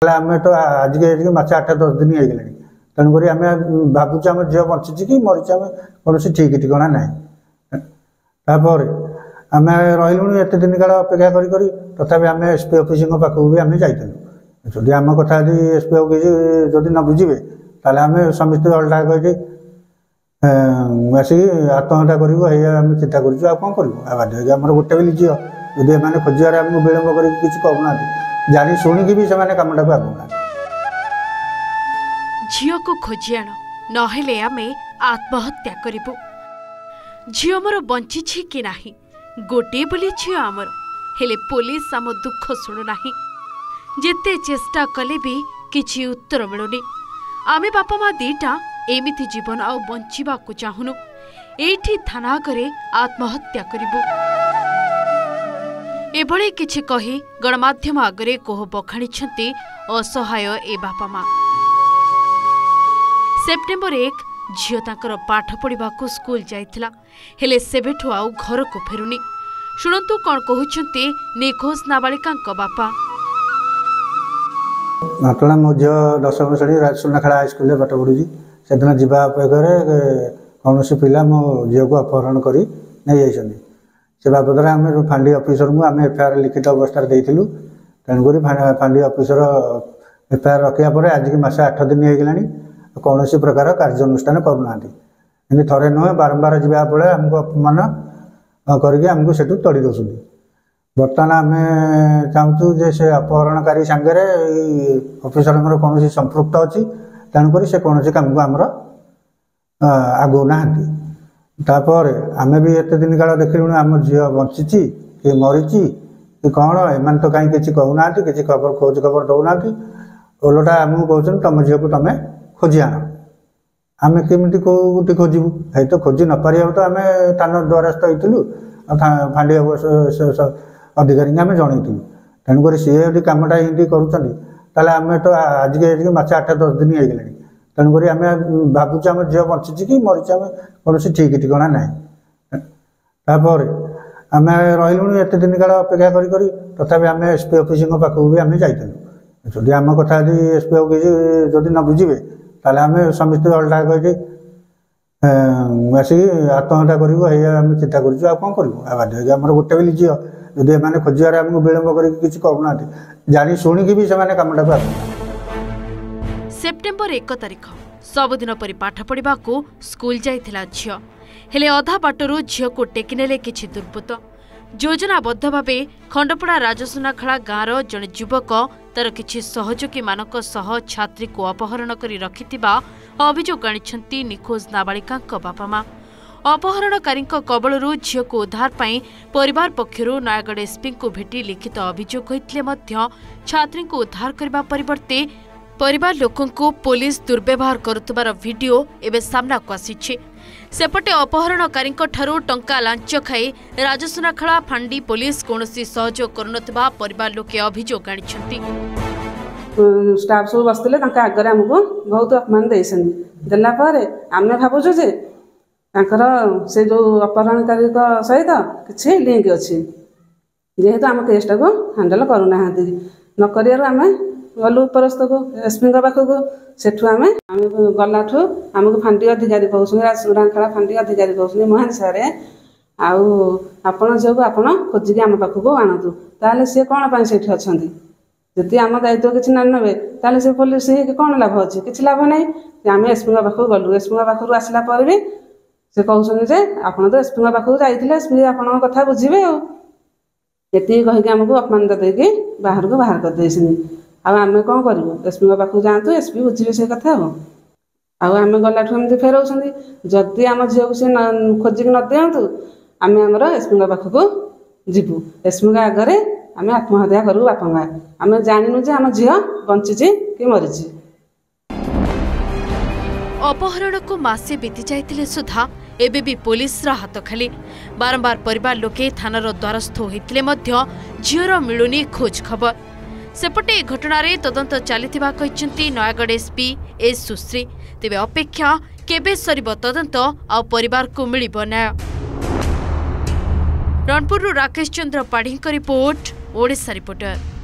ताले आम तो आज के मास 8-10 दिन हो गलानी तेणुक आम भावुँ आम झील बंची कि मरीच आम कौन ठीक ठिकाना ना तापर आम रही एत दिन काल अपेक्षा करी तथापि आम एसपी ऑफिस पाखक भी आम जाइलु जदि आम कथा एसपी ऑफिस जदि न बुझे ताले आम समस्त अल्टा कही आसिक आत्महत्या करें चिंता कौन करूँ बाध्य आम गोटे बोली झील जदि एम खोजार आमको विलम्ब कर कहूना जानी शुणिकी भी से कमटा को आगुना झील को खोजी आण नहेले आमे आत्महत्या करिबु झील मोर बंची कि नाही गोटे बोली झील आमर हेले पुलिस आम दुख शुणु नाही जेते चेष्टा कले भी किछि उत्तर मिलुनी आमे बापा माँ दीटा एमिति जीवन आउ बंचिबा को चाहुनु एठी थाना करे आत्महत्या करिबु एभळे किछि कही गणमाध्यम आगरे कोह बखाणिछंती असहाय ए बापा माँ सेप्टेम्बर 1 झील तांकर पाठ पढ़ा स्कूल जाइथिला हेले सेबेठु आउ घर को फेरुनी शुणंतु कौन कहउछंती निखोज नाबालिका बापा घटना मो झील 10वीं श्रेणी सुनाखेड़ा हाईस्कूल पाठ पढ़ुची से दिन जावा अपेक्षा कौन पिला मो झील को अपहरण कर नहीं जाइछंती से बाबद आम फांडी ऑफिसर को आम एफआईआर लिखित अवस्था देइथिलु तेणुक फांडी ऑफिसर एफआईआर रखा पर आज की मास 8 दिन हो गलानी कौन प्रकार कार्यानुष्ठान करूना थे नुहे बारंबार जावा बेले आमको अपमान करके आमको से तड़ी दौरान बर्तमान आम चाहूँ जे से अपहरणकारी सांगे ऑफिसर कौन संपृक्त अच्छी तेणुक से कौन कम को आमर आगु ना तापर आम भी एत दिन काल देखलु आम झील बंची कि मरीची कि कौन एम तो कहीं किसी कहूना कि खबर खोज खबर दौना ओलटा आमको कहते तुम झील को तुम खोजी आण आम केमी कौटी खोजबू है तो खोजी न पार तो आम थाना द्वारस्थ होइलु फांडी अधिकारी आम जनइलु तेणुक सी यदि कमटा ये करें आम तो आज के मास 8-10 दिन हो गलानी तेणुक आम भावुँ आम झील बंची कि मरीच आम कौन ठीक ठिकाना ना तापर आम रही एत दिन काल अपेक्षा करी तथापि आम एसपी ऑफिस पाखक भी आम जाइलु जदि आम कथा एसपी ऑफिस जदि न बुझे ताले आम समस्त अल्टा कही आसिक आत्महत्या करें चिंता कौन करूँ बाध्य आम गोटे बोली झील जदि एम खोजार आमको विलम्ब कर कहूना जानी शुणिकी भी से कमटा को आगुना सेप्टेम्बर 1 तारिख सबुदिन परि पाठ पढ़ा स्कूल जाइथिला झील हेले अधा बाटरू झील को टेकिनेले किछि दुर्बृत्त योजनाबद्ध भावे खंडपड़ा राजसुनाखेड़ा गाँवर जड़े युवक तार किछि सहयोगी मानक सह छात्री को अपहरण करी रखिथिबा अभियोग आनिछंती निखोज नाबालिका बापा माँ अपहरणकारी कबलरू झील को उद्धार पाई परिवार पक्षरु नयागढ़ एसपी को भेटी लिखित अभियोग होइथिले मध्य छात्री को उद्धार करबा परिवर्ते परिवार लोकों को पुलिस दुर्व्यवहार करुतबार वीडियो एवं सामना को आसीछि सेपटे अपहरणकारी टंका लांच खाई राजसुनाखेड़ा फांडी पुलिस कौनसी सहयोग करुनथिबा परिवार लोके अभियोग आनिछंती स्टाफ सब बसते आगे आमको बहुत अपमान देला आम भावुँ जे से जो अपहरणकारी सहित किसी लिंक अच्छी जेहेतु आम केसटा को हैंडल करूना नक आम गलु उपरस्थ को एसपी पाखक सेठू आम गलाठू आमको फांडी अधिकारी कहूँ राजसुनाखेड़ा फांडी अधिकारी कहूँ महान सारे आपण झील को आपड़ खोजिकी आम पाखक आणतु ताले सी कौन पाई सेठी अच्छा जदि आम दायित्व किसी ना ने ताले से पुलिस कौन लाभ अच्छे किसी लाभ ना आम एसपी पाखक गलु एसपी पाखर आसला पर भी से कहते आप तो एसपी पाखक जाइए एसपी आपण कथा बुझे आती कहीकि आमको अपमान देके बाहर को बाहर करदे आम कौन करूँ एसपी पाखक जातु एसपी बुझे से कथा आम गलाठू एमती फेराऊँ जदि आम झील को सी खोजिक न दिंतु आम आमर एसपी पाखक जीवु एसपी आगे आम आत्महत्या करूँ बापा माँ आम जानू जे आम झील बंची कि मरीची अपहरण को मासे बीती जाइतिले सुधा एबे भी पुलिस रा हाथ खाली बारंबार परिवार लोके थानार द्वारस्थ होइतिले मध्य झीर मिलुनी खोज खबर सेपटे घटना रे तदंत चलीथिबा कहिसंती नयागढ़ एसपी एस सुश्री तेबे अपेक्षा केबे सरीब तदंत आ परिवार को मिलिबो न्याय रणपुर राकेश चंद्र पाढ़ी रिपोर्ट ओडिशा रिपोर्टर।